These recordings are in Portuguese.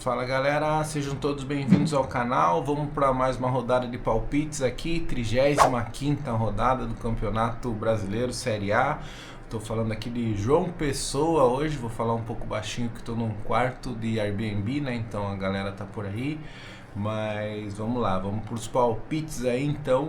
Fala galera, sejam todos bem-vindos ao canal. Vamos para mais uma rodada de palpites aqui, 35ª rodada do Campeonato Brasileiro Série A. Estou falando aqui de João Pessoa hoje, vou falar um pouco baixinho que estou num quarto de Airbnb, né? Então a galera tá por aí, mas vamos lá, vamos para os palpites aí então.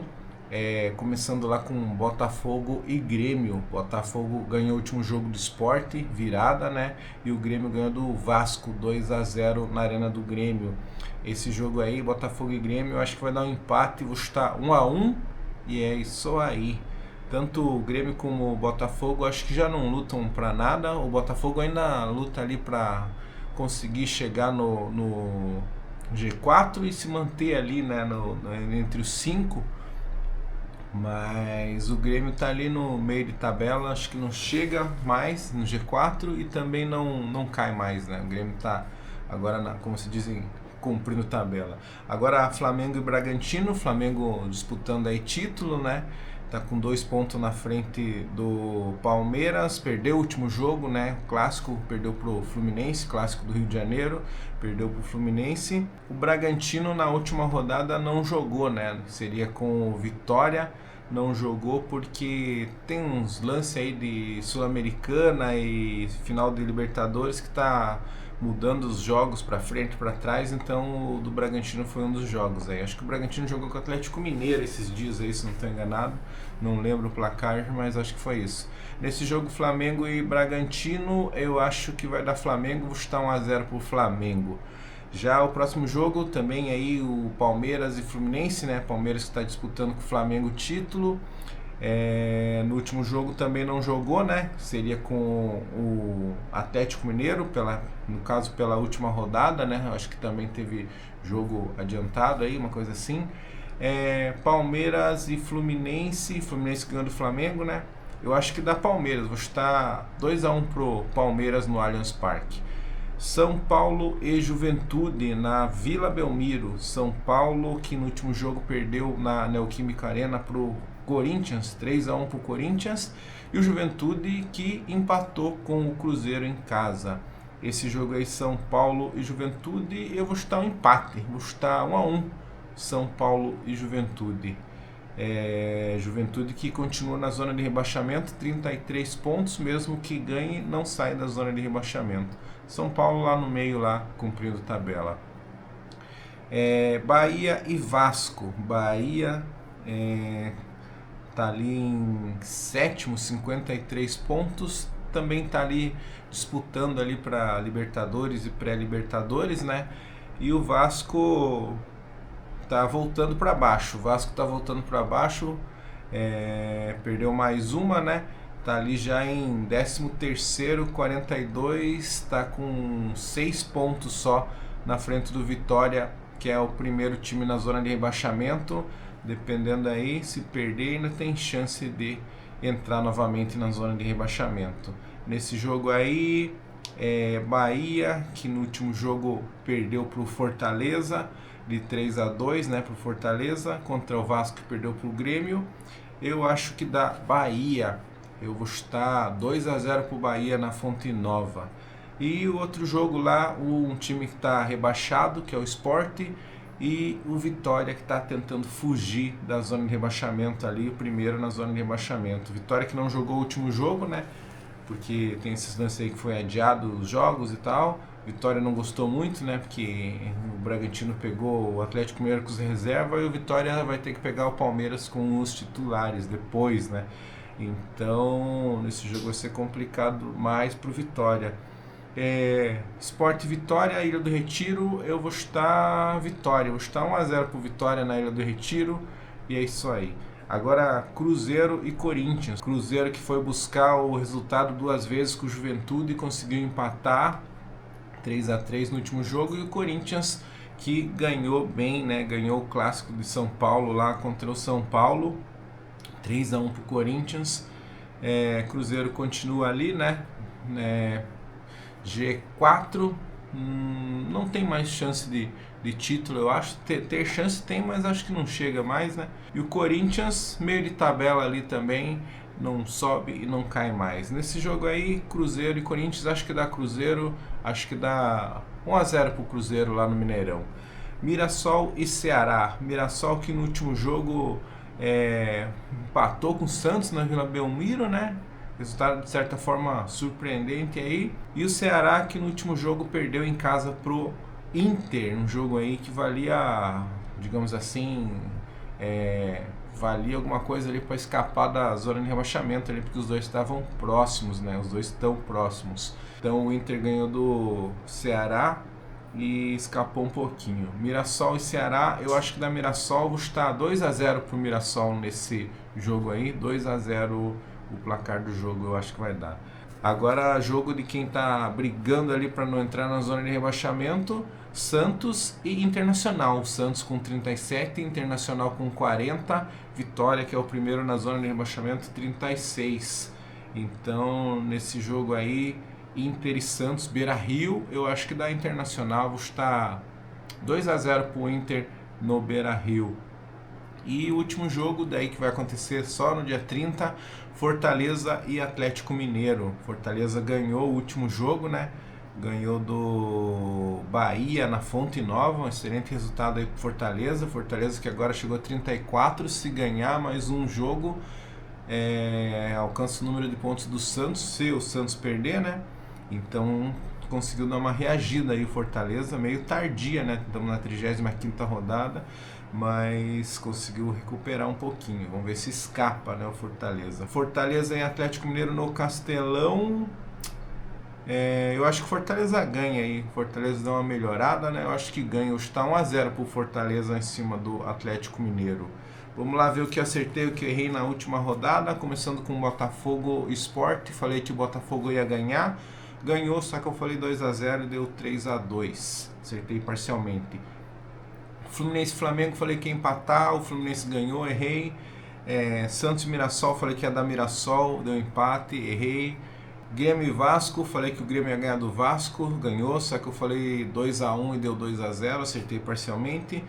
Começando lá com Botafogo e Grêmio. Botafogo ganhou o último jogo do Sport, virada, né? E o Grêmio ganhou do Vasco 2-0 na Arena do Grêmio. Esse jogo aí, Botafogo e Grêmio, eu acho que vai dar um empate, vou chutar 1-1 e é isso aí. Tanto o Grêmio como o Botafogo acho que já não lutam pra nada. O Botafogo ainda luta ali pra conseguir chegar no G4 e se manter ali, né, entre os 5. Mas o Grêmio tá ali no meio de tabela, acho que não chega mais no G4 e também não cai mais, né? O Grêmio tá agora, como se dizem, cumprindo tabela. Agora Flamengo e Bragantino, Flamengo disputando aí título, né? Tá com 2 pontos na frente do Palmeiras, perdeu o último jogo, né? O clássico perdeu pro Fluminense, clássico do Rio de Janeiro, perdeu pro Fluminense. O Bragantino na última rodada não jogou, né? Seria com o Vitória, não jogou porque tem uns lances aí de Sul-Americana e final de Libertadores que tá mudando os jogos para frente e para trás, então o do Bragantino foi um dos jogos aí. Acho que o Bragantino jogou com o Atlético Mineiro esses dias aí, se não estou enganado, não lembro o placar, mas acho que foi isso. Nesse jogo Flamengo e Bragantino, eu acho que vai dar Flamengo, vou chutar 1-0 pro Flamengo. Já o próximo jogo também aí o Palmeiras e Fluminense, né? Palmeiras que está disputando com o Flamengo o título. No último jogo também não jogou, né? Seria com o Atlético Mineiro, no caso pela última rodada, né? Acho que também teve jogo adiantado aí, uma coisa assim. Palmeiras e Fluminense ganhando do Flamengo, né? Eu acho que dá Palmeiras, vou chutar 2-1 pro Palmeiras no Allianz Parque. São Paulo e Juventude na Vila Belmiro. São Paulo que no último jogo perdeu na Neoquímica Arena pro Corinthians, 3-1 pro Corinthians, e o Juventude que empatou com o Cruzeiro em casa. Esse jogo aí, São Paulo e Juventude, eu vou chutar um empate, vou chutar 1-1, São Paulo e Juventude. Juventude que continua na zona de rebaixamento, 33 pontos, mesmo que ganhe, não sai da zona de rebaixamento. São Paulo lá no meio, lá cumprindo tabela. Bahia e Vasco. Bahia tá ali em sétimo, 53 pontos, também tá ali disputando ali para Libertadores e pré-Libertadores, né? E o Vasco tá voltando para baixo. O Vasco tá voltando para baixo, perdeu mais uma, né? Tá ali já em 13º, 42, tá com 6 pontos só na frente do Vitória, que é o primeiro time na zona de rebaixamento. Dependendo aí, se perder ainda tem chance de entrar novamente na zona de rebaixamento. Nesse jogo aí, Bahia, que no último jogo perdeu para o Fortaleza, de 3-2, né, para o Fortaleza, contra o Vasco que perdeu para o Grêmio. Eu acho que dá Bahia, eu vou chutar 2-0 para o Bahia na Fonte Nova. E o outro jogo lá, um time que está rebaixado, que é o Sport, e o Vitória que está tentando fugir da zona de rebaixamento ali, o primeiro na zona de rebaixamento. Vitória que não jogou o último jogo, né? Porque tem esses lances aí que foi adiado os jogos e tal. Vitória não gostou muito, né? Porque o Bragantino pegou o Atlético Mineiro com os reservas e o Vitória vai ter que pegar o Palmeiras com os titulares depois, né? Então, nesse jogo vai ser complicado mais pro Vitória. Sport Vitória, Ilha do Retiro, eu vou chutar Vitória, vou chutar 1-0 pro Vitória na Ilha do Retiro, e é isso aí. Agora Cruzeiro e Corinthians. Cruzeiro que foi buscar o resultado 2 vezes com o Juventude e conseguiu empatar 3-3 no último jogo, e o Corinthians que ganhou bem, né? Ganhou o clássico de São Paulo lá contra o São Paulo, 3-1 pro Corinthians. Cruzeiro continua ali, né? G4, não tem mais chance de título, eu acho. Ter chance tem, mas acho que não chega mais, né? E o Corinthians, meio de tabela ali também, não sobe e não cai mais. Nesse jogo aí, Cruzeiro e Corinthians, acho que dá Cruzeiro, acho que dá 1 a 0 pro Cruzeiro lá no Mineirão. Mirassol e Ceará. Mirassol que no último jogo empatou com o Santos na Vila Belmiro, né? Resultado de certa forma surpreendente aí. E o Ceará que no último jogo perdeu em casa pro Inter, um jogo aí que valia, digamos assim, valia alguma coisa ali para escapar da zona de rebaixamento ali, porque os dois estavam próximos, né? Os dois estão próximos. Então o Inter ganhou do Ceará e escapou um pouquinho. Mirassol e Ceará, eu acho que da Mirassol está 2 a 0 pro Mirassol nesse jogo aí, 2 a 0 o placar do jogo, eu acho que vai dar. Agora, jogo de quem tá brigando ali para não entrar na zona de rebaixamento, Santos e Internacional. Santos com 37, Internacional com 40, Vitória, que é o primeiro na zona de rebaixamento, 36. Então, nesse jogo aí, Inter e Santos, Beira-Rio, eu acho que da Internacional está 2 a 0 pro Inter no Beira-Rio. E o último jogo daí que vai acontecer só no dia 30, Fortaleza e Atlético Mineiro. Fortaleza ganhou o último jogo, né? Ganhou do Bahia na Fonte Nova, um excelente resultado aí pro Fortaleza. Fortaleza que agora chegou a 34, se ganhar mais um jogo, alcança o número de pontos do Santos, se o Santos perder, né? Então conseguiu dar uma reagida aí o Fortaleza, meio tardia, né? Estamos na 35ª rodada, mas conseguiu recuperar um pouquinho. Vamos ver se escapa, né, o Fortaleza. Fortaleza em Atlético Mineiro no Castelão. Eu acho que o Fortaleza ganha aí. Fortaleza dá uma melhorada, né? Eu acho que ganha. Está 1 a 0 pro Fortaleza em cima do Atlético Mineiro. Vamos lá ver o que acertei, o que errei na última rodada. Começando com o Botafogo Sport. Falei que o Botafogo ia ganhar. Ganhou, só que eu falei 2 a 0 e deu 3 a 2. Acertei parcialmente. Fluminense e Flamengo, falei que ia empatar. O Fluminense ganhou, errei. Santos e Mirassol, falei que ia dar Mirassol, deu empate, errei. Grêmio e Vasco, falei que o Grêmio ia ganhar do Vasco, ganhou, só que eu falei 2 a 1 e deu 2 a 0, acertei parcialmente.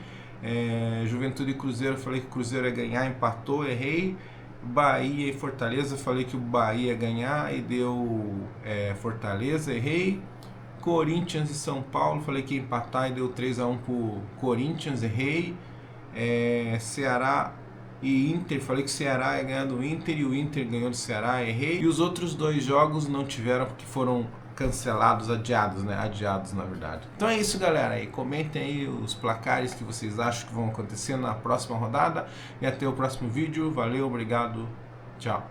Juventude e Cruzeiro, falei que o Cruzeiro ia ganhar, empatou, errei. Bahia e Fortaleza, falei que o Bahia ia ganhar e deu Fortaleza, errei. Corinthians e São Paulo, falei que ia empatar e deu 3 a 1 pro Corinthians, errei. Ceará e Inter, falei que o Ceará ia ganhar do Inter e o Inter ganhou do Ceará, errei. E os outros dois jogos não tiveram porque foram cancelados, adiados, né? Adiados, na verdade. Então é isso, galera. Aí comentem aí os placares que vocês acham que vão acontecer na próxima rodada. E até o próximo vídeo. Valeu, obrigado, tchau.